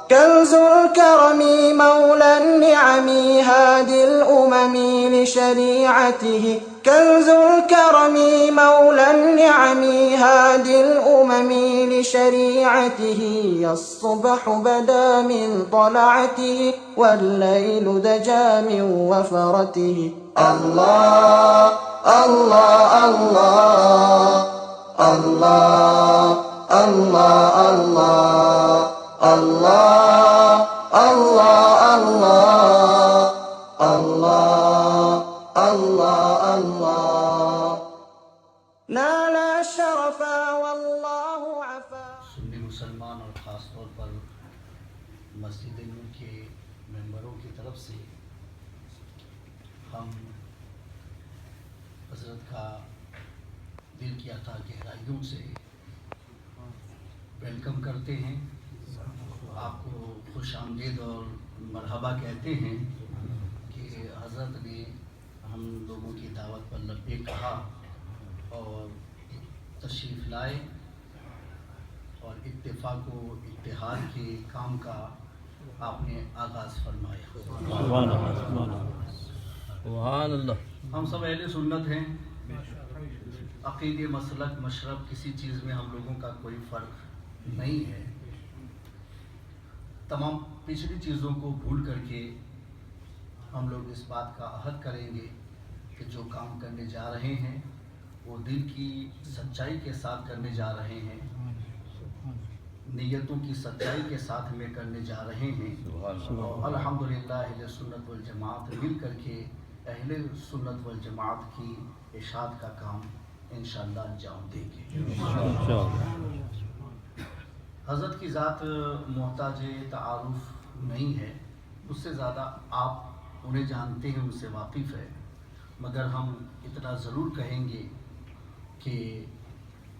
كنز الكرم مولى النعم هادي الأمم لشريعته كنز الكرم مولى النعم هادي الأمم لشريعته الصبح بدا من طلعته والليل دجى من وفرته الله الله الله الله الله الله الله الله الله الله الله نال الشرف والله عفا. سنی مسلمان اور خاص طور پر مسجد نور کے ممبروں کی طرف سے ہم حضرت کا دل کی عطا گہرائیوں سے ویلکم کرتے ہیں، آپ کو خوش آمدید اور مرحبا کہتے ہیں کہ حضرت نے ہم لوگوں کی دعوت پر لبیک کہا اور تشریف لائے اور اتفاق و اتحاد کے کام کا آپ نے آغاز فرمایا. سبحان اللہ. ہم سب اہل سنت ہیں، عقیدے مسلک مشرب کسی چیز میں ہم لوگوں کا کوئی فرق نہیں ہے. تمام پچھلی چیزوں کو بھول کر کے ہم لوگ اس بات کا عہد کریں گے کہ جو کام کرنے جا رہے ہیں وہ دل کی سچائی کے ساتھ کرنے جا رہے ہیں، نیتوں کی سچائی کے ساتھ ہمیں کرنے جا رہے ہیں. اور الحمدللہ اہل سنت والجماعت مل کر کے اہل سنت والجماعت کی اشاعت کا کام انشاءاللہ انجام دیں گے. حضرت کی ذات محتاج تعارف نہیں ہے، اس سے زیادہ آپ انہیں جانتے ہیں، ان سے واقف ہے، مگر ہم اتنا ضرور کہیں گے کہ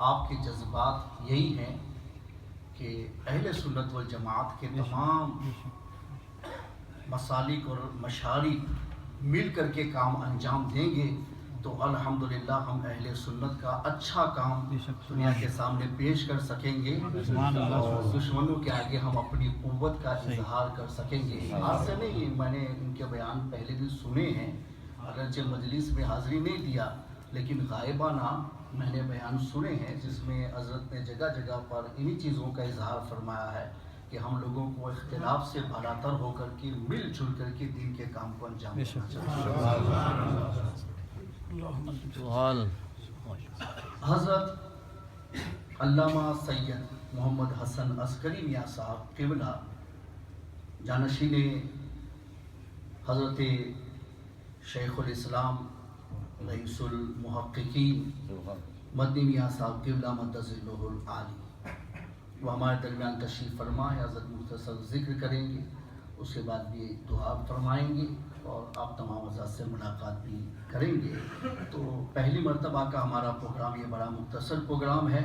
آپ کے جذبات یہی ہیں کہ اہل سنت والجماعت کے تمام مسالک اور مشارق مل کر کے کام انجام دیں گے تو الحمدللہ ہم اہل سنت کا اچھا کام دنیا کے سامنے پیش کر سکیں گے اور دشمنوں کے آگے ہم اپنی قوت کا اظہار کر سکیں گے. آج سے نہیں، میں نے ان کے بیان پہلے بھی سنے ہیں، اگرچہ مجلس میں حاضری نہیں دیا لیکن غائبانہ میں نے بیان سنے ہیں جس میں حضرت نے جگہ جگہ پر انہی چیزوں کا اظہار فرمایا ہے کہ ہم لوگوں کو اختلاف سے بالاتر ہو کر کے مل جل کر کے دین کے کام کو انجام دینا چاہیے. حضرت علامہ سید محمد حسن عسکری میاں صاحب قبلہ جانشین حضرت شیخ الاسلام رئیس المحققین مدنی میاں صاحب قبلہ مدظ اللہ العالی وہ ہمارے درمیان تشریف فرما ہے. حضرت مختصر ذکر کریں گے، اس کے بعد بھی دعا فرمائیں گے اور آپ تمام حضرات سے ملاقات بھی کریں گے. تو پہلی مرتبہ کا ہمارا پروگرام یہ بڑا مختصر پروگرام ہے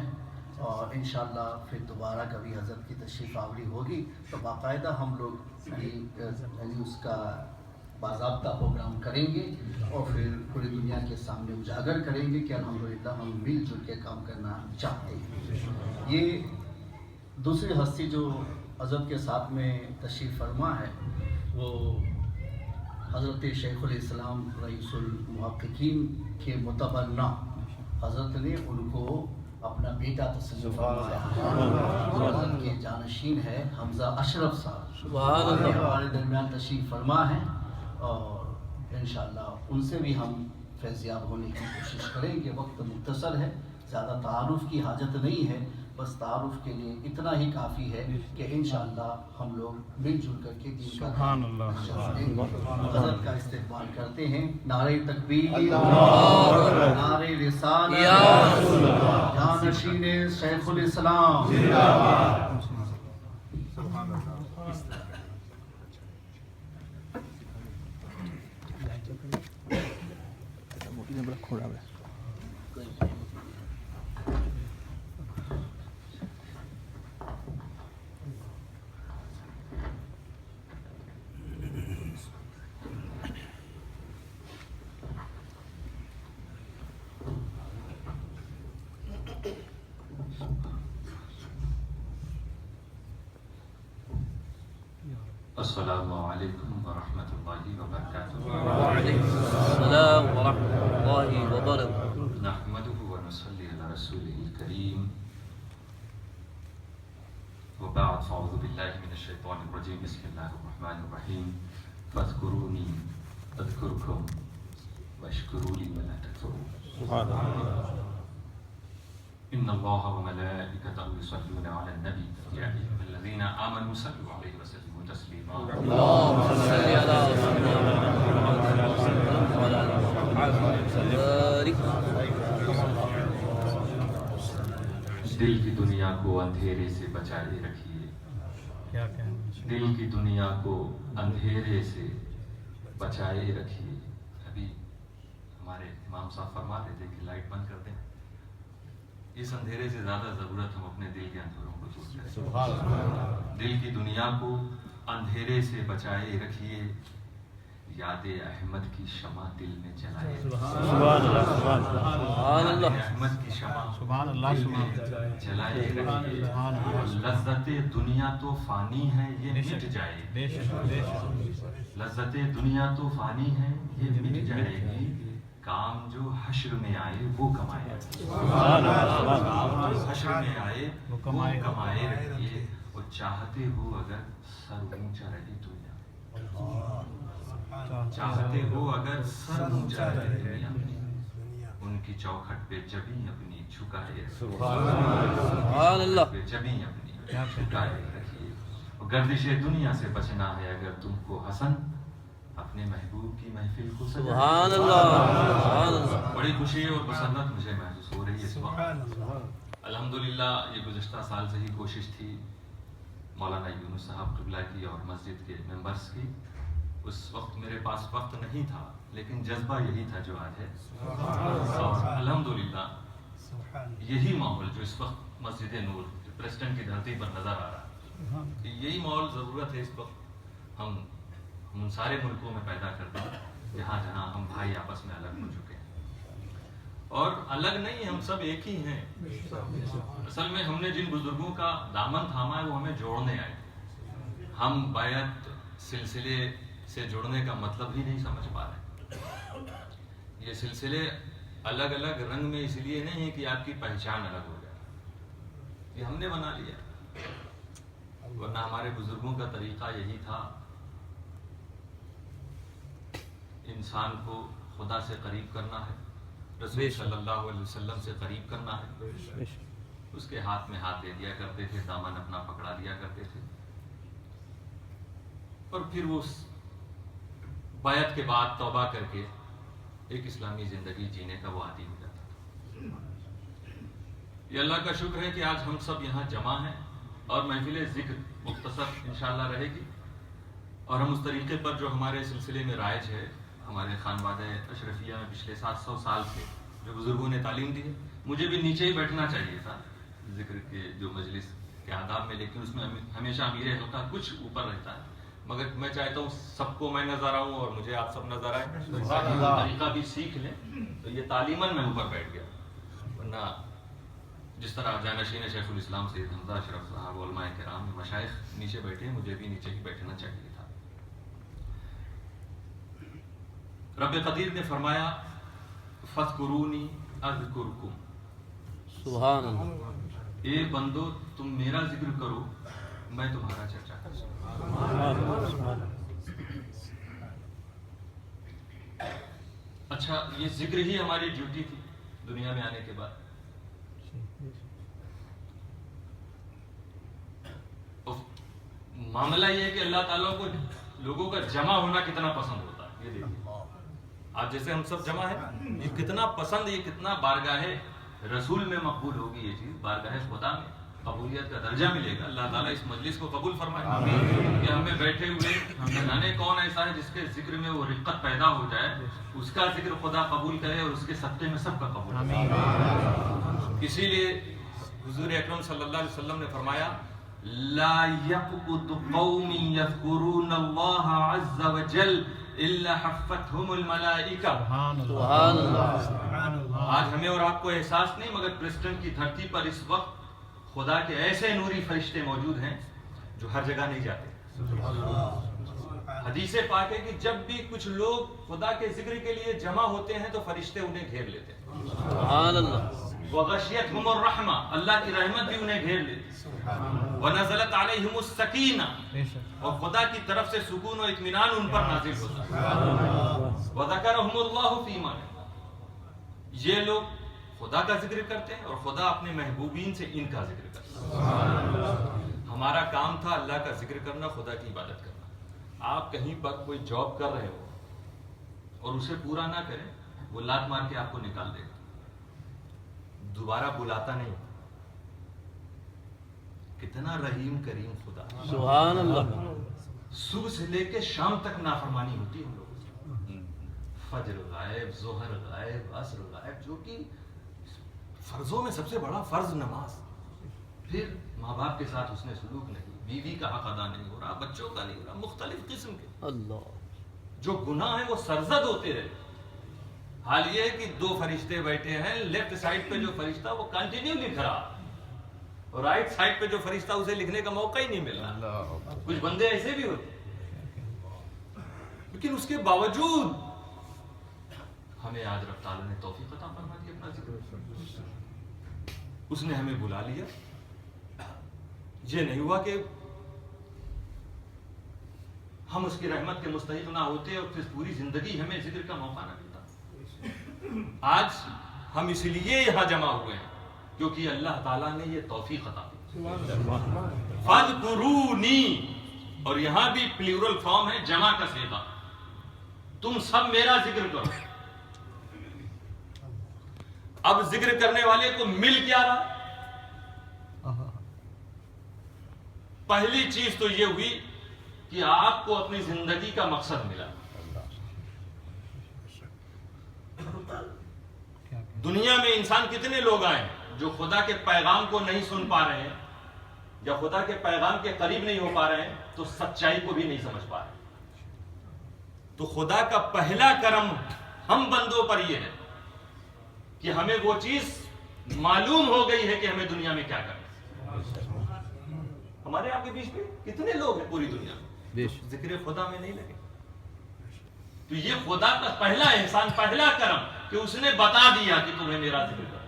اور انشاءاللہ پھر دوبارہ کبھی حضرت کی تشریف آوری ہوگی تو باقاعدہ ہم لوگ یعنی اس کا باضابطہ پروگرام کریں گے اور پھر پوری دنیا کے سامنے اجاگر کریں گے کہ الحمدللہ ہم مل جل کے کام کرنا چاہتے ہیں. یہ دوسری ہستی جو حضرت کے ساتھ میں تشریف فرما ہے وہ حضرت شیخ الاسلام رئیس المحققین کے متبنہ حضرت نے ان کو اپنا بیٹا تصنیف فرمایا ہے. حضرت کے جانشین ہے حمزہ اشرف صاحب، ہمارے درمیان تشریف فرما ہے اور انشاءاللہ ان سے بھی ہم فیضیاب ہونے کی کوشش کریں گے. وقت مختصر ہے، زیادہ تعارف کی حاجت نہیں ہے، بس تعارف کے لیے اتنا ہی کافی ہے کہ انشاءاللہ ہم لوگ مل جل کر کے دین کا کام حضرت کا استقبال کرتے ہیں. نعرہ تکبیر، نعرہ رسالت، جانشین شیخ الاسلام. السلام علیکم ورحمۃ اللہ وبرکاتہ. وعلیکم السلام ورحمۃ اللہ وبرکاتہ. نحمده ونصلي على رسوله الكريم وبعد فاعوذ بالله من الشيطان الرجيم. بسم الله الرحمن الرحيم. فاذكروني اذكركم واشكروا لي ولا تكفرون. سبحان اللہ. ان الله وملائكته يصلون على النبي يا ايها الذين امنوا صلوا عليه وسلموا تسليما. اللهم صل على محمد وعلى آل محمد. دل کی دنیا کو اندھیرے سے بچائے رکھیے. دل کی دنیا کو اندھیرے سے بچائے رکھیے. ابھی ہمارے امام صاحب فرما رہے تھے کہ لائٹ بند کر دیں. اس اندھیرے سے زیادہ ضرورت ہم اپنے دل کے اندھیروں کو دور کریں. دل کی دنیا کو اندھیرے سے بچائے رکھیے. یاد احمد کی شمع دل میں جلائے. سبحان اللہ. سبحان اللہ. احمد کی شمع دل میں جلائے رکھیے. لذت دنیا تو فانی ہے یہ مٹ جائے گی. لذت دنیا تو فانی ہے یہ مٹ جائے گی. کام جو حشر میں آئے وہ کمائے. کام جو حشر میں آئے وہ کمائے رکھیے. اور چاہتے ہو اگر سر اونچا رہے دنیا. چاہتے ہو اگر سر اونچا رہے دنیا. ان کی چوکھٹ پہ جبیں اپنی جھکائے. سبحان اللہ. جبیں اپنی جھکائے رکھیے. اور گردش دنیا سے بچنا ہے اگر تم کو حسن. اپنے محبوب کی محفل کو سبحان اللہ. سبحان اللہ. بڑی خوشی اور مسرت مجھے محسوس ہو رہی ہے اس وقت. الحمدللہ یہ گزشتہ سال سے ہی کوشش تھی مولانا یونس صاحب قبلہ کی اور مسجد کے ممبرس کی. اس وقت میرے پاس وقت نہیں تھا لیکن جذبہ یہی تھا جو آج ہے. اور الحمدللہ یہی ماحول جو اس وقت مسجد نور پریسٹن کی دھرتی پر نظر آ رہا ہے, یہی ماحول ضرورت ہے اس وقت ہم ان سارے ملکوں میں پیدا کرتے ہیں جہاں جہاں ہم بھائی آپس میں الگ ہو چکے ہیں. اور الگ نہیں, ہم سب ایک ہی ہیں. اصل میں ہم نے جن بزرگوں کا دامن تھاما ہے وہ ہمیں جوڑنے آئے. ہم بیعت سلسلے سے جڑنے کا مطلب ہی نہیں سمجھ پا رہے. یہ سلسلے الگ الگ رنگ میں اس لیے نہیں ہے کہ آپ کی پہچان الگ ہو جائے. یہ ہم نے بنا لیا, ورنہ ہمارے بزرگوں کا طریقہ یہی تھا. انسان کو خدا سے قریب کرنا ہے, رسول صلی اللہ علیہ وسلم سے قریب کرنا ہے. اس کے ہاتھ میں ہاتھ دے دیا کرتے تھے, دامن اپنا پکڑا دیا کرتے تھے. اور پھر وہ بیعت کے بعد توبہ کر کے ایک اسلامی زندگی جینے کا وہ عادی ہو جاتا تھا. یہ اللہ کا شکر ہے کہ آج ہم سب یہاں جمع ہیں اور محفل ذکر مختصر انشاءاللہ رہے گی. اور ہم اس طریقے پر جو ہمارے سلسلے میں رائج ہے, ہمارے خانوادہ اشرفیہ میں پچھلے 700 سال سے جو بزرگوں نے تعلیم دی ہے. مجھے بھی نیچے ہی بیٹھنا چاہیے تھا ذکر کے جو مجلس کے آداب میں, لیکن اس میں ہمیشہ امیر حلقہ کچھ اوپر رہتا ہے. مگر میں چاہتا ہوں سب کو میں نظر آؤں اور مجھے آپ سب نظر آئے. طریقہ بھی سیکھ لیں. تو یہ تعلیماً میں اوپر بیٹھ گیا, ورنہ جس طرح جانشین شیخ الاسلام سید حمزہ اشرف صاحب علماء کرام مشائخ نیچے بیٹھے, مجھے بھی نیچے ہی بیٹھنا چاہیے تھا. رب قدیر نے فرمایا فاذکرونی اذکرکم. سبحان اللہ. اے بندو تم میرا ذکر کرو میں تمہارا چرچا کروں. اچھا, یہ ذکر ہی ہماری ڈیوٹی تھی دنیا میں آنے کے بعد. معاملہ یہ ہے کہ اللہ تعالیٰ کو لوگوں کا جمع ہونا کتنا پسند ہوتا ہے. یہ دیکھیے آج جیسے ہم سب جمع ہیں, یہ کتنا پسند, یہ کتنا بارگاہ رسول میں مقبول ہوگی یہ چیز. بارگاہ خدا میں قبولیت کا درجہ ملے گا. اللہ تعالیٰ اس مجلس کو قبول فرمائے کہ ہمیں بیٹھے ہوئے ہم جانے کون ایسا ہے جس کے ذکر میں وہ رقت پیدا ہو جائے, اس کا ذکر خدا قبول کرے اور اس کے صدقے میں سب کا قبول. اسی لیے حضور اکرم صلی اللہ علیہ وسلم نے فرمایا لا يقعد قوم يذكرون الله عز وجل الا حفتهم الملائکہ. سبحان اللہ. آج ہمیں اور آپ کو احساس نہیں, مگر پریسٹن کی دھرتی پر اس وقت خدا کے ایسے نوری فرشتے موجود ہیں جو ہر جگہ نہیں جاتے. حدیث پاک ہے کہ جب بھی کچھ لوگ خدا کے ذکر کے لیے جمع ہوتے ہیں تو فرشتے انہیں گھیر لیتے ہیں. سبحان اللہ. وغشیتہم الرحمہ, اللہ کی رحمت بھی انہیں گھیر لیتی. ونزلت علیہم السکینہ, اور خدا کی طرف سے سکون و اطمینان ان پر نازل ہوتا ہے. وذکرہم اللہ فی من, یہ لوگ خدا کا ذکر کرتے ہیں اور خدا اپنے محبوبین سے ان کا ذکر کرتا ہے. ہمارا کام تھا اللہ کا ذکر کرنا, خدا کی عبادت کرنا. آپ کہیں پر کوئی جاب کر رہے ہو اور اسے پورا نہ کریں, وہ لات مار کے آپ کو نکال دے گا, دوبارہ بلاتا نہیں. کتنا رحیم کریم خدا. سبحان اللہ. صبح سے لے کے شام تک نافرمانی ہوتی ہے ہم لوگوں سے. فجر غائب, ظہر غائب, عصر غائب, جو کہ فرضوں میں سب سے بڑا فرض نماز. پھر ماں باپ کے ساتھ اس نے سلوک نہیں, بیوی کا حق ادا نہیں ہو رہا, بچوں کا نہیں ہو رہا, مختلف قسم کے اللہ. جو گناہ ہیں وہ سرزد ہوتے رہے. حال یہ ہے کہ دو فرشتے بیٹھے ہیں, لیفٹ سائڈ پہ جو فرشتہ وہ کنٹینیو لکھ رہا, اور رائٹ سائڈ پہ جو فرشتہ اسے لکھنے کا موقع ہی نہیں مل رہا. کچھ بندے ایسے بھی ہوتے, لیکن اس کے باوجود ہمیں آج رب تعالیٰ نے توفیق عطا فرما دی اپنا ذکر. اس نے ہمیں بلا لیا. یہ نہیں ہوا کہ ہم اس کی رحمت کے مستحق نہ ہوتے اور پھر پوری زندگی ہمیں ذکر کا موقع نہ ملتا. آج ہم اس لیے یہاں جمع ہوئے ہیں کیونکہ اللہ تعالیٰ نے یہ توفیق عطا دی. فاذکرونی, اور یہاں بھی پلیورل فارم ہے, جمع کا صیغہ. تم سب میرا ذکر کرو. اب ذکر کرنے والے کو مل کیا رہا؟ پہلی چیز تو یہ ہوئی کہ آپ کو اپنی زندگی کا مقصد ملا. دنیا میں انسان کتنے لوگ آئے جو خدا کے پیغام کو نہیں سن پا رہے ہیں, یا خدا کے پیغام کے قریب نہیں ہو پا رہے ہیں, تو سچائی کو بھی نہیں سمجھ پا رہے. تو خدا کا پہلا کرم ہم بندوں پر یہ ہے کہ ہمیں وہ چیز معلوم ہو گئی ہے کہ ہمیں دنیا میں کیا کرنا. ہمارے آپ کے بیچ میں کتنے لوگ ہیں پوری دنیا میں ذکر خدا میں نہیں لگے. تو یہ خدا کا پہلا احسان, پہلا کرم کہ اس نے بتا دیا کہ تمہیں میرا ذکر کرنا.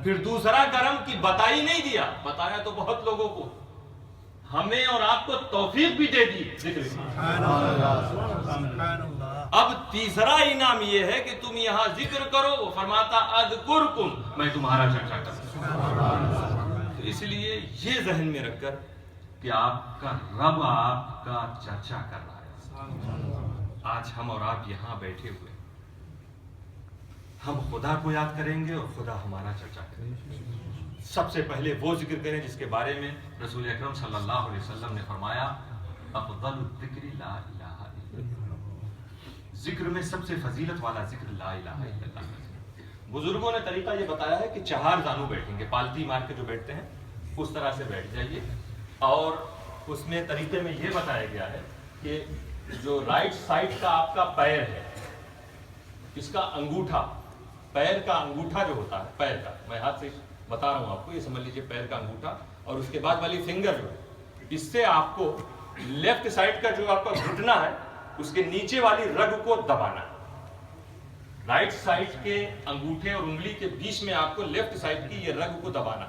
پھر دوسرا کرم کہ بتا ہی نہیں دیا, بتایا تو بہت لوگوں کو, ہمیں اور آپ کو توفیق بھی دے دی ذکر کی. اب تیسرا انعام یہ ہے کہ تم یہاں ذکر کرو. وہ فرماتا اذکرکم, میں تمہارا چرچا کروں. اس لیے یہ ذہن میں رکھ کر کہ آپ کا رب آپ کا چرچا کر رہا ہے. آج ہم اور آپ یہاں بیٹھے ہوئے, ہم خدا کو یاد کریں گے اور خدا ہمارا چرچا کریں گے. سب سے پہلے وہ ذکر کریں جس کے بارے میں رسول اکرم صلی اللہ علیہ وسلم نے فرمایا افضل الذکر لا الہ الا اللہ. ذکر میں سب سے فضیلت والا ذکر لا الہ الا اللہ. بزرگوں نے طریقہ یہ بتایا ہے کہ 4 زانو بیٹھیں گے, پالتی مار کے جو بیٹھتے ہیں اس طرح سے بیٹھ جائیے. اور اس میں طریقے میں یہ بتایا گیا ہے کہ جو رائٹ سائڈ کا آپ کا پیر ہے, اس کا انگوٹھا, پیر کا انگوٹھا جو ہوتا ہے, پیر کا, میں ہاتھ سے بتا رہا ہوں آپ کو, یہ سمجھ لیجیے پیر کا انگوٹھا, اور اس کے بعد والی فنگر جو ہے, اس سے آپ کو لیفٹ سائڈ کا جو آپ کا گھٹنا ہے اس کے نیچے والی رگ کو دبانا ہے. رائٹ سائڈ کے انگوٹھے اور انگلی کے بیچ میں آپ کو لیفٹ سائڈ کی یہ رگ کو دبانا.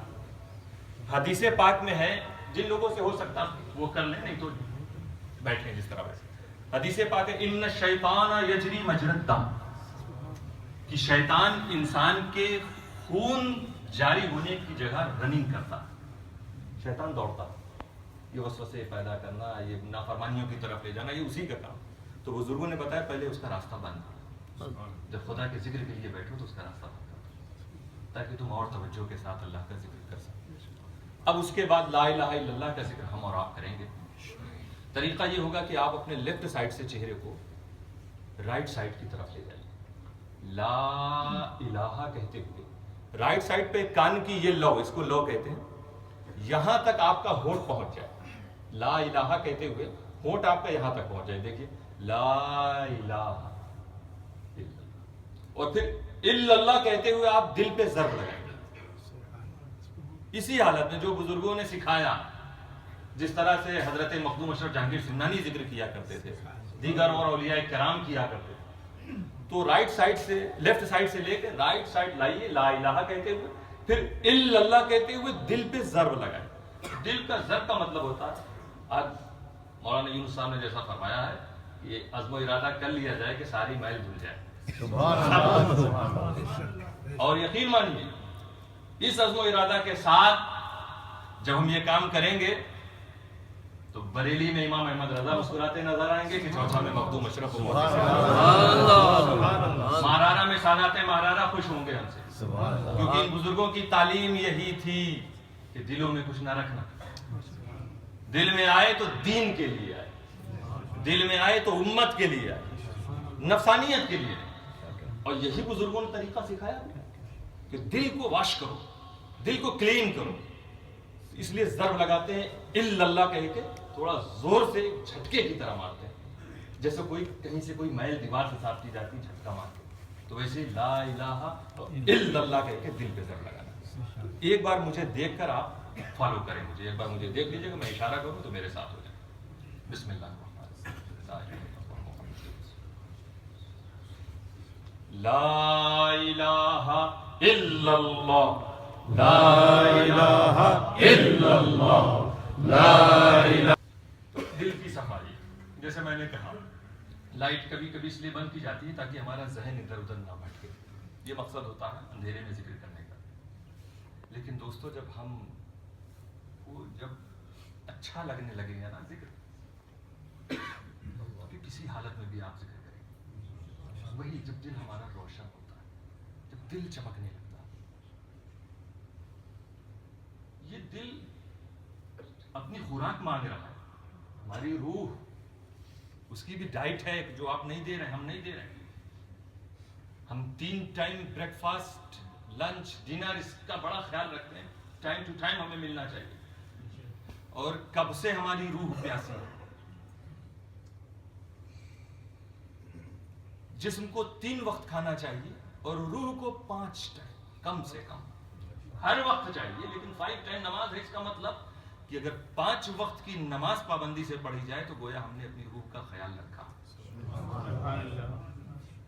حدیث پاک میں ہے, جن لوگوں سے ہو سکتا وہ کر لیں, نہیں تو بیٹھیں جس طرح ویسے. حدیث پاک ہے ان الشیطان یجری مجری الدم, کہ شیطان انسان کے خون جاری ہونے کی جگہ رننگ کرتا. شیطان دوڑتا, یہ وسوسے پیدا کرنا, یہ نافرمانیوں کی طرف لے جانا, یہ اسی کا کام. تو بزرگوں نے بتایا پہلے اس کا راستہ بند, جب خدا کے ذکر کے لیے بیٹھو تو اس کا راستہ بند کرو تاکہ تم اور توجہ کے ساتھ اللہ کا ذکر کر سکو. اب اس کے بعد لا الہ الا اللہ کا ذکر ہم اور آپ کریں گے. طریقہ یہ ہوگا کہ آپ اپنے لیفٹ سائڈ سے چہرے کو رائٹ سائڈ کی طرف لے جائیں. لا الہ کہتے ہوئے رائٹ سائڈ پہ کان کی یہ لو, اس کو لو کہتے ہیں, یہاں تک آپ کا ہونٹ پہنچ جائے. لا الہ کہتے ہوئے ہونٹ آپ کا یہاں تک پہنچ جائے. دیکھیے لا الہ, اور پھر الا اللہ کہتے ہوئے آپ دل پہ ضرب لگائیں گے. اسی حالت میں جو بزرگوں نے سکھایا جس طرح سے حضرت مخدوم اشرف جہانگیر سمنانی ذکر کیا کرتے تھے، دیگر اور اولیاء کرام کیا کرتے تھے، تو رائٹ سائڈ سے، لیفٹ سائڈ سے لے کے رائٹ سائڈ لائیے، لا الہ کہتے ہوئے، پھر الا اللہ کہتے ہوئے دل پہ ضرب لگائے. دل کا ضرب کا مطلب ہوتا ہے، آج مولانا یونس صاحب نے جیسا فرمایا ہے، یہ عزم و ارادہ کر لیا جائے کہ ساری میل دھل جائے. اور یقین مانیے اس عزم و ارادہ کے ساتھ جب ہم یہ کام کریں گے تو بریلی میں امام احمد رضا مسکراتے نظر آئیں گے کہ چوتھا میں مخدوم اشرف، مارارا میں سادات مارارا خوش ہوں گے ہم سے، کیونکہ ان بزرگوں کی تعلیم یہی تھی کہ دلوں میں کچھ نہ رکھنا. دل میں آئے تو دین کے لیے آئے، دل میں آئے تو امت کے لیے آئے، نفسانیت کے لیے. اور یہی بزرگوں نے طریقہ سکھایا کہ دل کو واش کرو، دل کو کلین کرو. اس لیے ضرب لگاتے ہیں الا اللہ کہہ کے، تھوڑا زور سے جھٹکے کی طرح مارتے ہیں، جیسے کوئی کہیں سے کوئی میل دیوار سے صاف کی جاتی جھٹکا مارتے. تو ویسے لا الہ الا اللہ کہہ کے دل پہ ضرب لگانا. ایک بار مجھے دیکھ کر آپ فالو کریں، مجھے ایک بار مجھے دیکھ لیجیے گا، میں اشارہ کروں تو میرے ساتھ ہو جائے. بسم اللہ لا الہ الا اللہ، لا الہ الا اللہ، لا الہ. دل کی صفائی، جیسے میں نے کہا لائٹ کبھی کبھی اس لیے بند کی جاتی ہے تاکہ ہمارا ذہن ادھر ادھر نہ بھٹکے. یہ مقصد ہوتا ہے اندھیرے میں ذکر کرنے کا. لیکن دوستو جب ہم کو جب اچھا لگنے لگے گا نا ذکر، کہ کسی حالت میں بھی آپ ذکر کریں، وہی جب دل ہمارا روشن ہوتا ہے، جب دل چمکنے لگتا ہے. یہ دل اپنی خوراک مانگ رہا ہے، ہماری روح اس کی بھی ڈائٹ ہے جو آپ نہیں دے رہے، ہم نہیں دے رہے. ہم 3 time breakfast, lunch, dinner اس کا بڑا خیال رکھتے ہیں، ٹائم ٹو ٹائم ہمیں ملنا چاہیے. اور کب سے ہماری روح پیاسی ہے. جسم کو 3 وقت کھانا چاہیے اور روح کو 5 ٹائم کم سے کم ہر وقت چاہیے. لیکن 5 ٹائم نماز ہے، اس کا مطلب کہ اگر 5 وقت کی نماز پابندی سے پڑھی جائے تو گویا ہم نے اپنی روح کا خیال رکھا.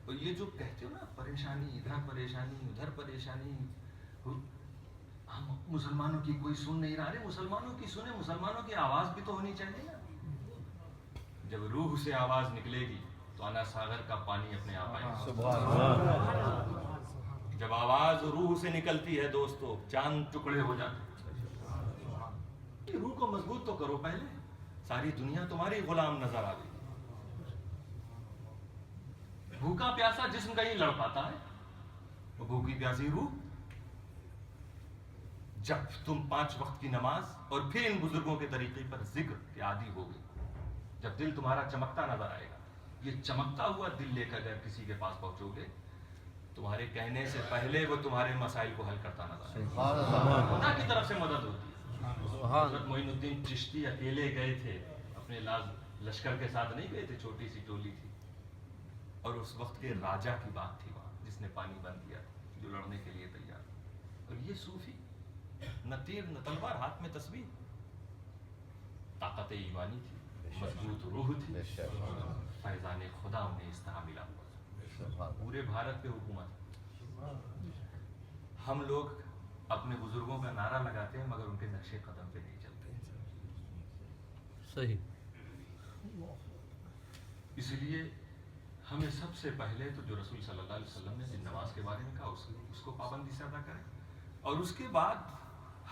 اور یہ جو کہتے ہو نا پریشانی، ادھر پریشانی ادھر پریشانی، ہم مسلمانوں کی کوئی سن نہیں رہا. مسلمانوں کی سنیں، مسلمانوں کی آواز بھی تو ہونی چاہیے نا. جب روح سے آواز نکلے گی تو انا ساغر کا پانی اپنے آپ آئے گا. جب آواز روح سے نکلتی ہے دوستو، چاند ٹکڑے ہو جاتے. روح کو مضبوط تو کرو پہلے، ساری دنیا تمہاری غلام نظر آ گئی. بھوکا پیاسا جسم کا ہی لڑ پاتا ہے، وہ بھوکی پیاسی روح. جب تم 5 وقت کی نماز اور پھر ان بزرگوں کے طریقے پر ذکر کے عادی ہو گئے، جب دل تمہارا چمکتا نظر آئے گا، یہ چمکتا ہوا دل لے کر اگر کسی کے پاس پہنچو گے، تمہارے کہنے سے پہلے وہ تمہارے مسائل کو حل کرتا نظر آئے گا. خدا کی طرف سے مدد ہوتی ہے. حضرت معین الدین چشتی اکیلے گئے تھے، اپنے لشکر کے ساتھ نہیں گئے تھے، چھوٹی سی ٹولی تھی. اور اس وقت کے راجا کی بات تھی وہاں، جس نے پانی بند کیا، جو لڑنے کے لیے تیار. اور یہ صوفی، نہ تیر نہ تلوار، ہاتھ میں تسبیح، طاقت ایمانی تھی، مضبوط روح تھی، فیضان خدا انہیں اس طرح ملا. پورے بھارت پہ حکومت. ہم لوگ اپنے بزرگوں کا نعرہ لگاتے ہیں مگر ان کے نقش قدم پہ نہیں چلتے. صحیح. اس لیے ہمیں سب سے پہلے تو جو رسول صلی اللہ علیہ وسلم نے جن نماز کے بارے میں کہا اس کو پابندی سے ادا کریں، اور اس کے بعد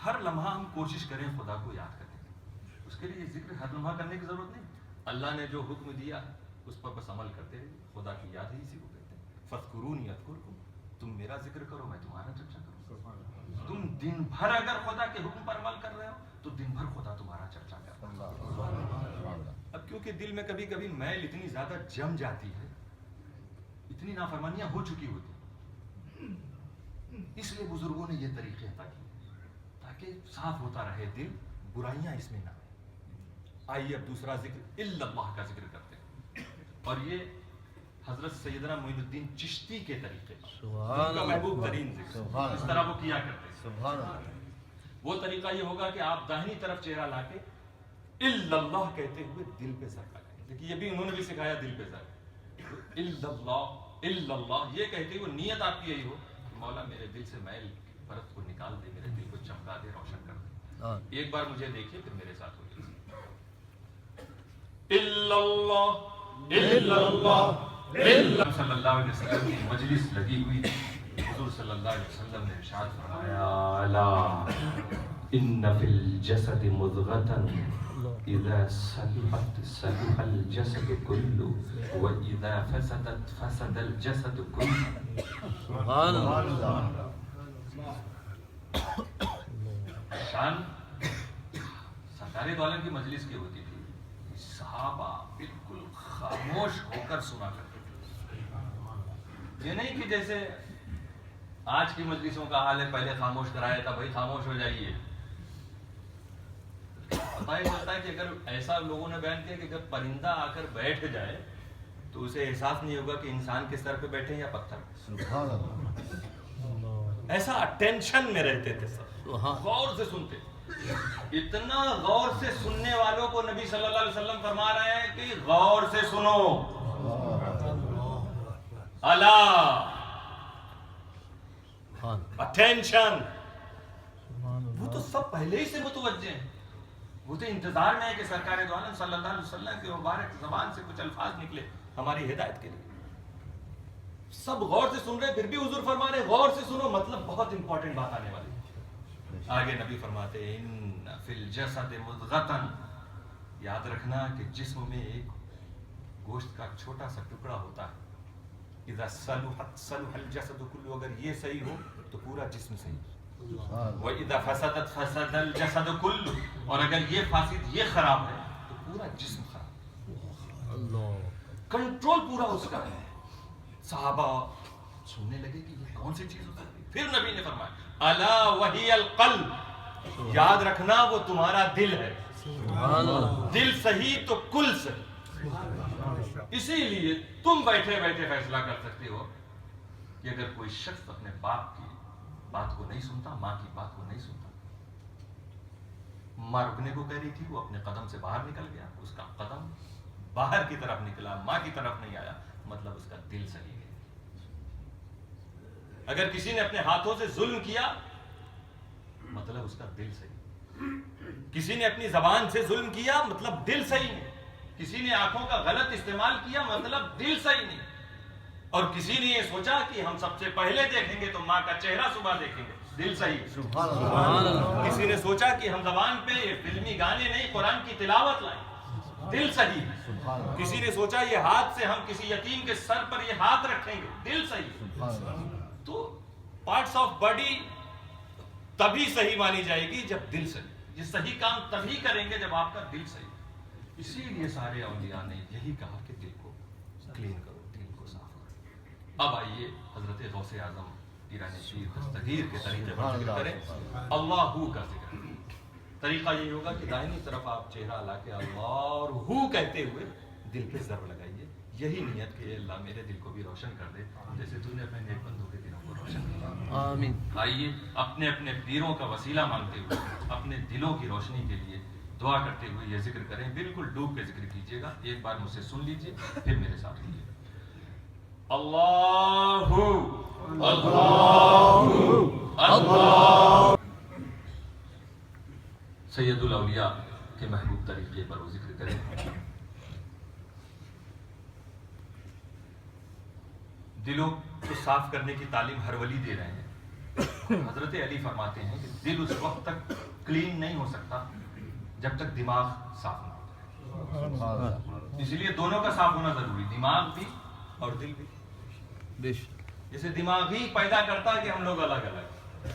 ہر لمحہ ہم کوشش کریں خدا کو یاد کرنے کی. اس کے لیے ذکر ہر لمحہ کرنے کی ضرورت نہیں. اللہ نے جو حکم دیا اس پر بس عمل کرتے رہیے. خدا کی یاد ہی اسی کو کہتے ہیں. فاذکرونی اذکرکم، تم میرا ذکر کرو میں تمہارا چرچا کروں. تم دن بھر اگر خدا کے حکم پر عمل کر رہے ہو تو دن بھر خدا تمہارا چرچا کر رہا ہے. اب کیونکہ دل میں کبھی کبھی میل اتنی زیادہ جم جاتی ہے، اتنی نافرمانیاں ہو چکی ہوتی، اس لیے بزرگوں نے یہ طریقے عطا کیے تاکہ صاف ہوتا رہے دل، برائیاں اس میں نہ آئیں. آئیے اب دوسرا ذکر الا اللہ کا ذکر کرتے ہیں. اور یہ حضرت سیدنا معین الدین چشتی کے طریقے ان کا محبوب ترین ذکر، اس طرح وہ کیا کرتے ہیں. وہ طریقہ یہ ہوگا کہ آپ داہنی طرف چہرہ لا کے الا اللہ کہتے ہوئے دل پہ زر لگائیں. دیکھیے یہ بھی انہوں نے بھی سکھایا دل پہ زر. الا اللہ یہ کہتے ہوئے نیت آپ کی یہی ہو کہ مولا میرے دل سے میل پرت کو نکال دے, میرے دل کو چمکا دے, روشن کر دے. ایک بار مجھے دیکھیے پھر میرے ساتھ ہو جائے. الا اللہ الا اللہ صلی اللہ علیہ وسلم کی مجلس لگی ہوئی. حضور صلی اللہ علیہ وسلم نے ارشاد فرمایا الا ان فی الجسد مضغة اذا صلحت صلح الجسد كله واذا فسدت فسد الجسد كله. سبحان اللہ. شان سرکار دو عالم کی مجلس کی ہوتی تھی. صحابہ بالکل خاموش ہو کر سنا کرتے تھے. یہ نہیں کہ جیسے آج کی مجلسوں کا حال ہے, پہلے خاموش کرایا تھا بھائی خاموش ہو جائیے. پتہ ہی چلتا ہے کہ اگر ایسا لوگوں نے بیان کیا کہ اگر پرندہ آ کر بیٹھ جائے تو اسے احساس نہیں ہوگا کہ انسان کے سر پہ بیٹھے یا پتھر پہ. ایسا اٹینشن میں رہتے تھے سب, غور سے سنتے. اتنا غور سے سننے والوں کو نبی صلی اللہ علیہ وسلم فرما رہے ہیں کہ غور سے سنو. اللہ اٹینشن. وہ تو سب پہلے ہی سے متوجہ ہیں. وہ تو انتظار میں ہے کہ سرکار دو عالم صلی اللہ علیہ وسلم کی مبارک زبان سے کچھ الفاظ نکلے ہماری ہدایت کے لیے. سب غور سے سن رہے, پھر بھی حضور فرما رہے غور سے سنو. مطلب بہت امپورٹنٹ بات آنے والی. آگے نبی فرماتے ہیں ان فی الجسد مضغة, یاد رکھنا کہ جسم میں ایک گوشت کا چھوٹا سا ٹکڑا ہوتا ہے. اذا صلحت صلح الجسد كله, اگر یہ صحیح ہو تو پورا جسم صحیح. واذا فسدت فسد الجسد كله, اور اگر یہ فاسد یہ خراب ہے تو پورا جسم خراب. کنٹرول پورا اس کا ہے. صحابہ سننے لگے کہ یہ کون سی چیز ہوتی ہے. پھر نبی نے فرمایا الا وہی القلب, یاد رکھنا وہ تمہارا دل ہے. دل صحیح تو کل صحیح. اسی لیے تم بیٹھے بیٹھے فیصلہ کر سکتے ہو کہ اگر کوئی شخص اپنے باپ کی بات کو نہیں سنتا, ماں کی بات کو نہیں سنتا, ماں رکنے کو کہہ رہی تھی وہ اپنے قدم سے باہر نکل گیا, اس کا قدم باہر کی طرف نکلا, ماں کی طرف نہیں آیا, مطلب اس کا دل صحیح ہے. اگر کسی نے اپنے ہاتھوں سے ظلم کیا مطلب اس کا دل صحیح. کسی نے اپنی زبان سے ظلم کیا مطلب دل صحیح نہیں. کسی نے آنکھوں کا غلط استعمال کیا مطلب دل صحیح نہیں. اور کسی نے یہ سوچا کہ ہم سب سے پہلے دیکھیں گے تو ماں کا چہرہ صبح دیکھیں گے, دل صحیح. کسی نے سوچا کہ ہم زبان پہ فلمی گانے نہیں قرآن کی تلاوت لائیں, دل صحیح. کسی نے سوچا یہ ہاتھ سے ہم کسی یتیم کے سر پر یہ ہاتھ رکھیں گے, دل صحیح. تو پارٹس آف باڈی تبھی صحیح مانی جائے گی جب دل صحیح. یہ صحیح کام تبھی کریں گے جب آپ کا دل صحیح. اسی لیے سارے اولیاء نے یہی کہا کہ دل کو کلین کرو, دل کو صاف کرو. اب آئیے حضرت غوث اعظم پیران شیر دستگیر کے طریقے پر ذکر کریں. اللہ کا ذکر. طریقہ یہی ہوگا کہ دائنی طرف آپ چہرہ لا کے اللہ ہو کہتے ہوئے دل پہ ضرب لگائیے. یہی نیت کہ اللہ میرے دل کو بھی روشن کر دے جیسے تو نے اپنے نیک بندوں کے دلوں کو روشن کیا. آمین. آئیے اپنے اپنے پیروں کا وسیلہ مانگتے ہوئے اپنے دلوں کی روشنی کے لیے دعا کرتے ہوئے یہ ذکر کریں. بالکل ڈوب کے ذکر کیجیے گا. ایک بار مجھ سے سن لیجیے پھر میرے ساتھ کیجیے. اللہ اللہ اللہ. سید الاولیاء کے محبوب طریقے پر وہ ذکر کریں. دلوں کو صاف کرنے کی تعلیم ہر ولی دے رہے ہیں. حضرت علی فرماتے ہیں کہ دل اس وقت تک کلین نہیں ہو سکتا جب تک دماغ صاف نہ ہو. اس لیے دونوں کا صاف ہونا ضروری, دماغ بھی اور دل بھی. جیسے دماغ ہی پیدا کرتا ہے کہ ہم لوگ الگ الگ,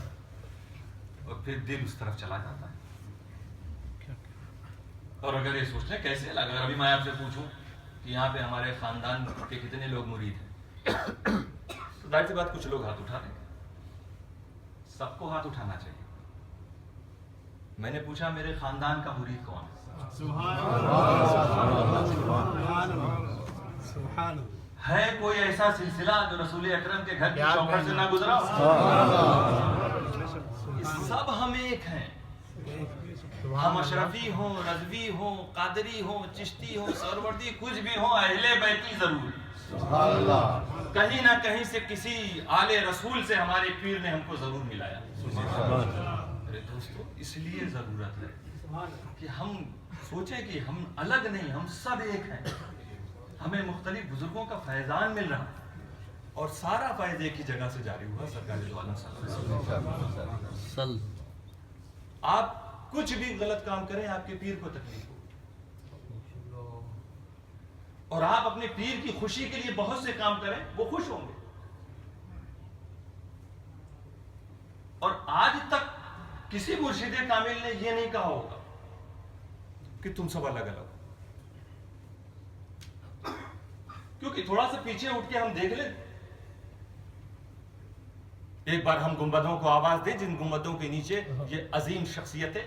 اور پھر دل اس طرف چلا جاتا ہے. اور اگر یہ سوچ لیں کیسے الگ, اگر ابھی میں آپ سے پوچھوں کہ یہاں پہ ہمارے خاندان کے کتنے لوگ مرید ہیں تو ظاہر سی بات کچھ لوگ ہاتھ اٹھا دیں گے. سب کو ہاتھ اٹھانا چاہیے. میں نے پوچھا میرے خاندان کا مرید کون ہے کوئی ایسا سلسلہ جو رسول اکرم کے گھر کی چوکھٹ سے نہ گزرا؟ سب ہم ایک ہیں. ہم اشرفی ہوں، رضوی ہوں، قادری ہوں، چشتی ہوں، سہروردی، کچھ بھی ہوں، اہل بیتی ضرور، کہیں نہ کہیں سے کسی آل رسول سے ہمارے پیر نے ہم کو ضرور ملایا۔ ارے دوستو، اس لیے ضرورت ہے کہ ہم سوچیں کہ ہم الگ نہیں، ہم سب ایک ہیں۔ ہمیں مختلف بزرگوں کا فیضان مل رہا اور سارا فیض ایک ہی جگہ سے جاری ہوا، سرکار دو عالم صلی اللہ علیہ وسلم۔ آپ کچھ بھی غلط کام کریں، آپ کے پیر کو تکلیف ہو، اور آپ اپنے پیر کی خوشی کے لیے بہت سے کام کریں، وہ خوش ہوں گے۔ اور آج تک کسی مرشد کامل نے یہ نہیں کہا ہوگا کہ تم سب الگ الگ ہو، کیونکہ تھوڑا سا پیچھے اٹھ کے ہم دیکھ لیں، ایک بار ہم گنبدوں کو آواز دیں جن گنبدوں کے نیچے یہ عظیم شخصیتیں،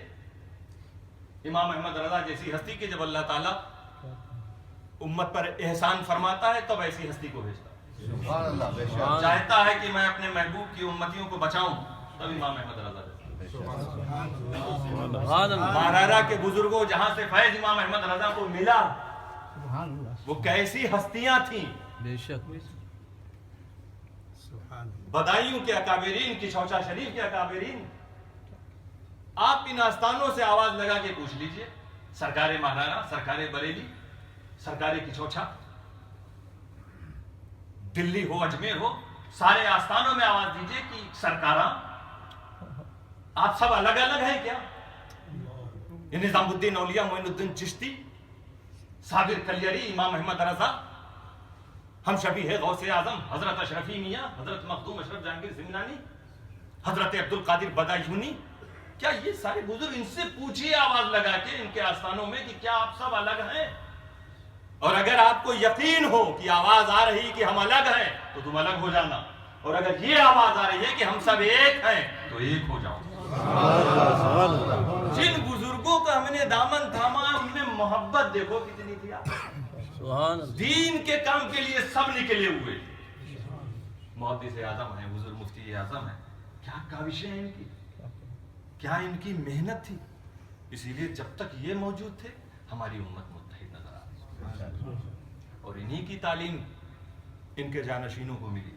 امام احمد رضا جیسی ہستی کے جب اللہ تعالیٰ امت پر احسان فرماتا ہے تب ایسی ہستی کو بھیجتا ہے، چاہتا ہے کہ میں اپنے محبوب کی امتیوں کو بچاؤں، تب امام احمد رضا مارارا کے بزرگوں جہاں سے فیض امام احمد رضا کو ملا، وہ کیسی ہستیاں تھیں، بے شک، بدایوں کے اکابرین، کچھوچا شریف کے اکابرین۔ آپ ان آستانوں سے آواز لگا کے پوچھ لیجئے، سرکار مہارارا، سرکار بریلی، سرکار کچھوچا، دلی ہو، اجمیر ہو، سارے آستانوں میں آواز دیجئے کہ سرکاراں آپ سب الگ الگ ہیں کیا؟ نظام الدین اولیاء معین الدین چشتی، صابر کلیری، امام احمد رضا، ہم شبیہ غوث اعظم حضرت اشرفی میاں، حضرت مخدوم اشرف جہانگیر سمنانی، حضرت عبدالقادر بدایونی، کیا یہ سارے بزرگ، ان سے پوچھئے آواز لگا کے ان کے آستانوں میں کہ کیا آپ سب الگ ہیں؟ اور اگر آپ کو یقین ہو کہ آواز آ رہی کہ ہم الگ ہیں تو تم الگ ہو جانا، اور اگر یہ آواز آ رہی ہے کہ ہم سب ایک ہیں تو ایک ہو جاؤ۔ جن بزرگوں کا ہم نے دامن تھاما، ان میں محبت دیکھو کتنی تھی آپ، دین کے کام کے لیے سب نکلے ہوئے، محدث اعظم ہیں، بزرگ مفتی اعظم ہیں، کیا کاوشیں ہیں ان کی، کیا ان کی محنت تھی۔ اسی لیے جب تک یہ موجود تھے ہماری امت متحد نظر آتی، اور انہی کی تعلیم ان کے جانشینوں کو ملی۔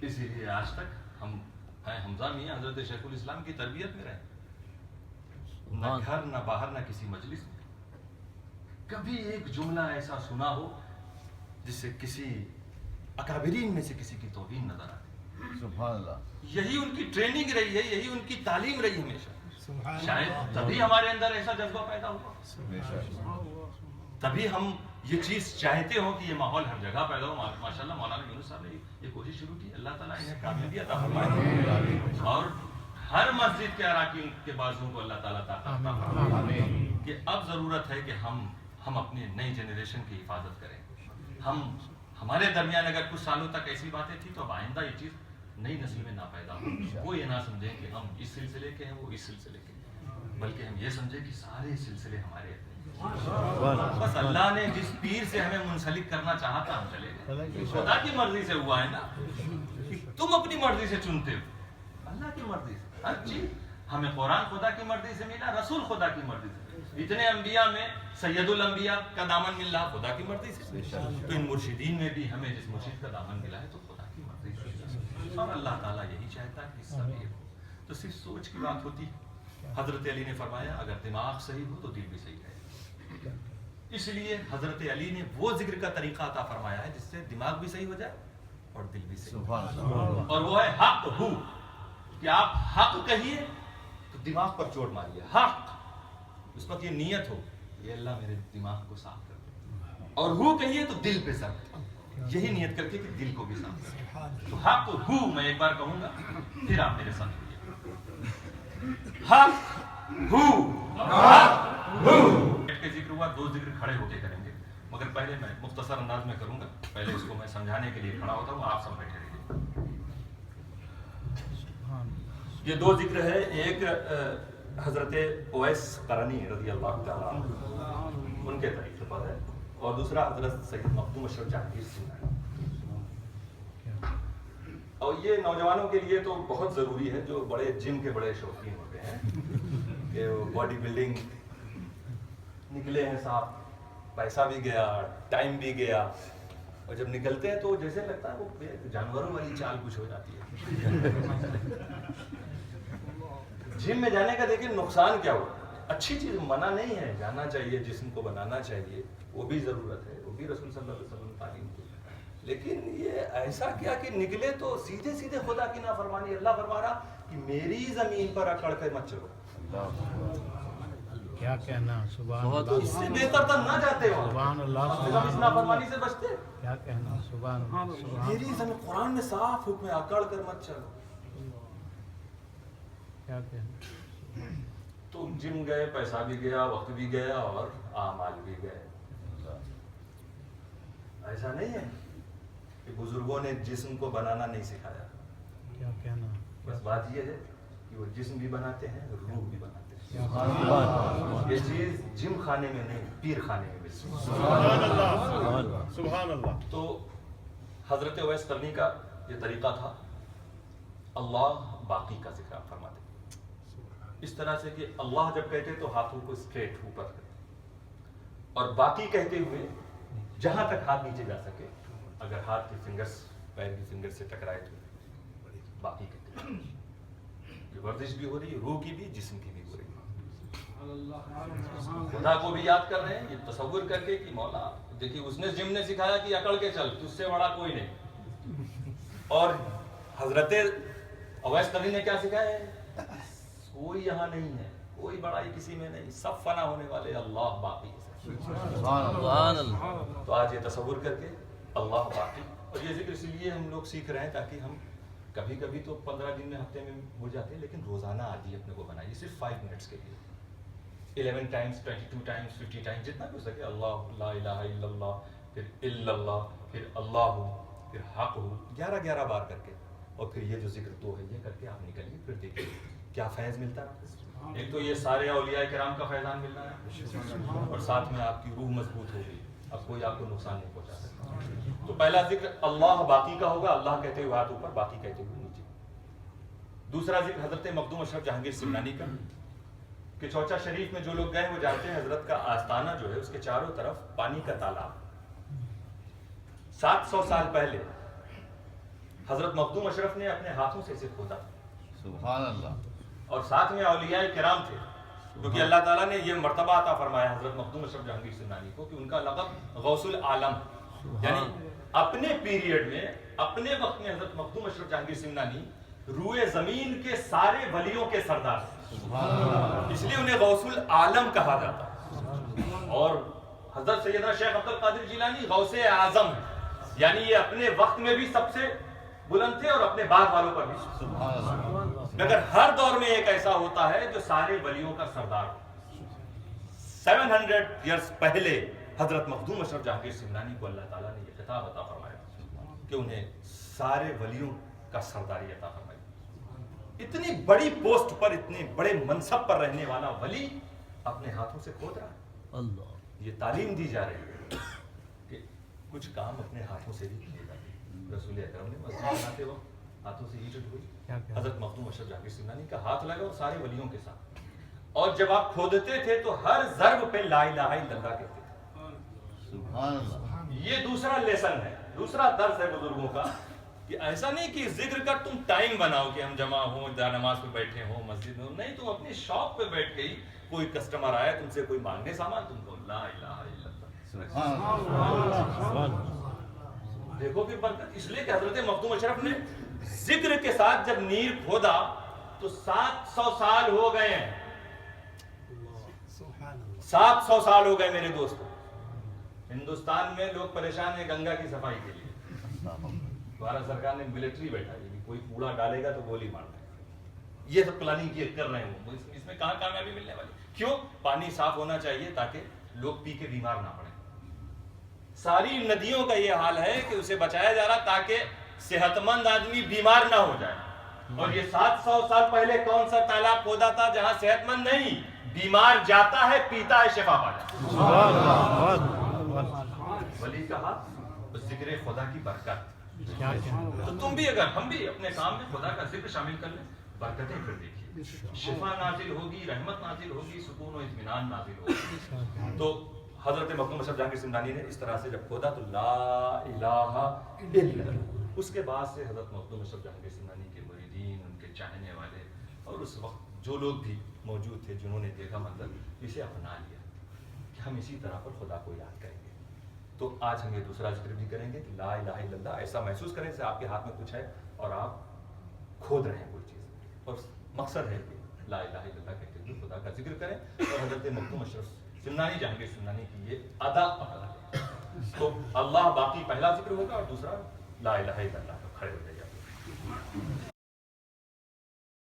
اسی لیے آج تک ہم ہیں حمزہ میاں حضرت شیخ الاسلام کی تربیت میں رہے، نہ گھر نہ باہر نہ کسی مجلس میں کبھی ایک جملہ ایسا سنا ہو جس سے کسی اکابرین میں سے کسی کی توہین نظر آتی۔ سبحان اللہ، یہی ان کی ٹریننگ رہی ہے، یہی ان کی تعلیم رہی ہمیشہ، شاید تبھی ہمارے اندر ایسا جذبہ پیدا ہوا، تبھی ہم یہ چیز چاہتے ہوں کہ یہ ماحول ہر جگہ پیدا ہو۔ ماشاءاللہ مولانا یونس صاحب نے یہ کوشش شروع کی، اللہ تعالیٰ انہیں کامیابی عطا فرمائے، اور ہر مسجد کے اراکین کے بازوں کو اللہ تعالیٰ طاقت عطا فرمائے کہ اب ضرورت ہے کہ ہم اپنی نئی جنریشن کی حفاظت کریں۔ ہمارے درمیان اگر کچھ سالوں تک ایسی باتیں تھی تو اب آئندہ یہ چیز نئی نسل میں نہ پیدا ہو، وہ یہ نہ سمجھیں کہ ہم اس سلسلے کے ہیں، وہ اس سلسلے کے ہیں، بلکہ ہم یہ سمجھیں کہ سارے سلسلے ہمارے ہیں۔ بس اللہ نے جس پیر سے ہمیں منسلک کرنا چاہا تھا ہم چلے گئے، خدا کی مرضی سے ہوا ہے نا، تم اپنی مرضی سے چنتے ہو، اللہ کی مرضی سے ہر چیز۔ ہمیں قرآن خدا کی مرضی سے ملا، رسول خدا کی مرضی سے، اتنے انبیاء میں سید الانبیاء کا دامن مل رہا خدا کی مرضی سے، تو ان مرشدین میں بھی ہمیں جس مرشد کا دامن ملا ہے تو خدا کی مرضی سے، اور اللہ تعالیٰ یہی چاہتا ہے کہ سب ایک ہو۔ تو صرف سوچ کی بات ہوتی ہے۔ حضرت علی نے فرمایا اگر دماغ صحیح ہو تو دل بھی صحیح ہے، اس لیے حضرت علی نے وہ ذکر کا طریقہ عطا فرمایا ہے جس سے دماغ بھی صحیح ہو جائے اور دل بھی صحیح ہو جائے، اور وہ ہے حق ہو، کہ آپ حق کہیے تو دماغ پر چوٹ ماریے، حق، اس وقت یہ نیت ہو یہ اللہ میرے دماغ کو صاف کر دے، اور ہو کہیے تو دل پہ صاف، یہی نیت کر کے کہ دل کو بھی صاف کر دے۔ تو حق ہو میں ایک بار کہوں گا، پھر آپ میرے ساتھ ہوئیے، حق ہو، حق ہو کے ذکر ہوا، دو ذکر کھڑے ہو کے کریں گے، مگر پہلے میں مختصر انداز میں کروں گا، پہلے اس کو میں سمجھانے کے لیے کھڑا ہوتا ہوں، آپ سب بیٹھے رہیے۔ یہ دو ذکر ہے، ایک حضرت اویس قرنی رضی اللہ تعالیٰ عنہ ان کے طریقے پر ہے، اور دوسرا حضرت سید مخدوم اشرف جہانگیر سمنانی۔ اور یہ نوجوانوں کے لیے تو بہت ضروری ہے جو بڑے جم کے بڑے شوقین ہوتے ہیں، باڈی بلڈنگ نکلے ہیں صاحب, پیسہ بھی گیا, ٹائم بھی گیا, اور جب نکلتے ہیں تو جیسے لگتا ہے وہ جانوروں والی چال کچھ ہو جاتی ہے. جم میں جانے کا دیکھیں نقصان کیا ہوا. اچھی چیز منع نہیں ہے, جانا چاہیے, جسم کو بنانا چاہیے, وہ بھی ضرورت ہے, وہ بھی رسول صلی اللہ علیہ وسلم تعلیم کی. لیکن یہ ایسا کیا کہ نکلے تو سیدھے سیدھے خدا کی نافرمانی. اللہ فرما رہا کہ میری زمین پر اکڑ کر مت چلو. کیا کہنا, سبحان اللہ. اس سے بہتر تر نہ جاتے ہو, سبحان اللہ. ہم اس نافرمانی سے بچتے. کیا کہنا, سبحان اللہ. میری زمین, قرآن میں صاف حکم ہے اکڑ کر مت چلو. کیا کہنا. تو جم گئے, پیسہ بھی گیا, وقت بھی گیا, اور اعمال بھی گئے. ایسا نہیں ہے کہ بزرگوں نے جسم کو بنانا نہیں سکھایا. کیا کہنا. بس بات یہ ہے کہ وہ جسم بھی بناتے ہیں, روح بھی بناتے ہیں. یہ چیز جم خانے میں نہیں, پیر خانے میں ملتی ہے. سبحان اللہ. تو حضرت اویس قرنی کا یہ طریقہ تھا. اللہ باقی کا ذکر آپ فرماتے اس طرح سے کہ اللہ جب کہتے تو ہاتھوں کو اسٹریٹ اوپر کرتے, اور باقی کہتے ہوئے جہاں تک ہاتھ نیچے جا سکے. اگر ہاتھ کی فنگرز پیر کی فنگر سے ٹکرائے تو باقی کہتے ہیں. یہ ورزش بھی ہو رہی ہے, روح کی بھی, جسم کی بھی ہو رہی ہے. خدا کو بھی یاد کر رہے ہیں, یہ تصور کر کے کہ مولا دیکھیے اس نے جم نے سکھایا کہ اکڑ کے چل, تجھ سے بڑا کوئی نہیں. اور حضرت اویس قرنی نے کیا سکھایا ہے, کوئی یہاں نہیں ہے, کوئی بڑائی کسی میں نہیں, سب فنا ہونے والے, اللہ باقی ہے. تو آج یہ تصور کر کے اللہ باقی, اور یہ ذکر اس لیے ہم لوگ سیکھ رہے ہیں تاکہ ہم کبھی کبھی تو 15 دن میں ہفتے میں ہو جاتے ہیں, لیکن روزانہ عادی اپنے کو بنائیے, صرف 5 منٹس کے لیے. 11 ٹائمز, 22 ٹائمز, 50 ٹائمز, جتنا بھی ہو سکے. اللہ, لا الہ الا اللہ, پھر الا اللہ, پھر اللہ ہو, پھر حق ہو, 11 بار کر کے, اور پھر یہ جو ذکر تو ہے یہ کر کے آپ نکلیے. پھر دیکھیے کیا فیض ملتا ہے. ایک تو یہ سارے اولیاء کرام کا فیضان مل رہا ہے, اور ساتھ میں آپ کی روح مضبوط ہوگی, اب کوئی آپ کو نقصان نہیں پہنچا سکتا. تو پہلا ذکر اللہ باقی کا ہوگا, اللہ کہتے ہوئے ہاتھ اوپر, باقی کہتے ہوئے نیچے. دوسرا ذکر حضرت مخدوم اشرف جہانگیر سمنانی کا, کہ چوچا شریف میں جو لوگ گئے وہ جانتے ہیں حضرت کا آستانہ جو ہے اس کے چاروں طرف پانی کا تالاب. 700 سال پہلے حضرت مخدوم اشرف نے اپنے ہاتھوں سے اسے کھودا. سبحان اللہ. اور ساتھ میں اولیاء کرام تھے, کیونکہ اللہ تعالیٰ نے یہ مرتبہ عطا فرمایا حضرت مخدوم اشرف جہانگیر سمنانی کو کہ ان کا لقب غوث العالم, یعنی اپنے پیریڈ میں, اپنے وقت میں حضرت مخدوم اشرف جہانگیر سمنانی روئے زمین کے سارے ولیوں کے سردار تھے, اس لیے انہیں غوث العالم کہا جاتا. اور حضرت سیدنا شیخ عبد القادر جیلانی غوث اعظم ہے, یعنی یہ اپنے وقت میں بھی سب سے بلند تھے اور اپنے بعد والوں پر بھی. مگر ہر دور میں ایک ایسا ہوتا ہے جو سارے ولیوں کا سردار. 700 ایئرز پہلے حضرت مخدوم اشرف جہانگیر سمنانی کو اللہ تعالیٰ نے یہ خطاب عطا فرمایا کہ انہیں سارے ولیوں کا سرداری عطا فرمائی. اتنی بڑی پوسٹ پر, اتنے بڑے منصب پر رہنے والا ولی اپنے ہاتھوں سے کھود رہا ہے. اللہ. یہ تعلیم دی جا رہی ہے کہ کچھ کام اپنے ہاتھوں سے بھی کیے جاتے ہیں. رسول اکرم نے مسجد بناتے وقت ہاتھوں سے اینٹ ہوئی, حضرت مخدوم اشرف جہانگیر سمنانی کا ہاتھ لگا اور سارے ولیوں کے ساتھ. اور جب آپ کھودتے تھے تو ہر ضرب پہ لا الہ الا اللہ کہتے تھے. سبحان اللہ. یہ دوسرا لیسن ہے, دوسرا درس ہے بزرگوں کا, کہ ایسا نہیں کہ ذکر کا تم ٹائم بناؤ کہ ہم جمع ہوں, نماز پہ بیٹھے ہوں, مسجد میں ہوں. نہیں, تم اپنی شاپ پہ بیٹھ گئی, کوئی کسٹمر آیا تم سے کوئی مانگنے سامان, تم کو لا الہ الا اللہ. دیکھو پھر برکت. اس لیے کہ حضرت مخدوم اشرف نے ذکر کے ساتھ جب نیر کھودا تو 700 سال ہو گئے ہیں. 700 سال ہو گئے میرے دوستوں. ہندوستان میں لوگ پریشان ہیں گنگا کی صفائی کے لیے. بھارت سرکار نے ملٹری بیٹھا ہے, کوئی کوڑا ڈالے گا تو گولی مارنا ہے. یہ سب پلاننگ کر رہے ہیں. اس میں کہاں کامیابی ملنے والی. کیوں؟ پانی صاف ہونا چاہیے تاکہ لوگ پی کے بیمار نہ پڑیں. ساری ندیوں کا یہ حال ہے کہ اسے بچایا جا رہا تاکہ صحت مند آدمی بیمار نہ ہو جائے. اور یہ 700 سال پہلے کون سا تالاب کھودا تھا جہاں صحت مند نہیں, بیمار جاتا ہے, پیتا ہے, شفا پا جاتا ہے. ولی کہا ذکر خدا کی برکت. تو تم بھی, اگر ہم بھی اپنے کام میں خدا کا ذکر شامل کر لیں, برکتیں پھر دیکھیے. شفا نازل ہوگی، رحمت نازل ہوگی، سکون و اطمینان نازل ہوگی. تو حضرت مخدوم اشرف جہانگیر سمنانی نے اس طرح سے جب کھودا تو لا الہ الا اللہ. اس کے بعد سے حضرت مخدوم اشرف جہانگیر سمنانی کے مریدین، ان کے چاہنے والے اور اس وقت جو لوگ بھی موجود تھے جنہوں نے دیکھا منظر، اسے اپنا لیا کہ ہم اسی طرح پر خدا کو یاد کریں گے. تو آج ہم یہ دوسرا ذکر بھی کریں گے کہ لا الہ الا اللہ ایسا محسوس کریں جیسے آپ کے ہاتھ میں کچھ ہے اور آپ کھود رہے ہیں کوئی چیز، اور مقصد ہے کہ لا الہ الا اللہ کہتے ہوئے خدا کا ذکر کریں اور حضرت مخدوم اشرف سمنانی جہانگیر سمنانی کی یہ ادا اپنا لیں. تو اللہ باقی پہلا ذکر ہوگا اور دوسرا لا الہ الا اللہ. کھڑے ہو جائیے.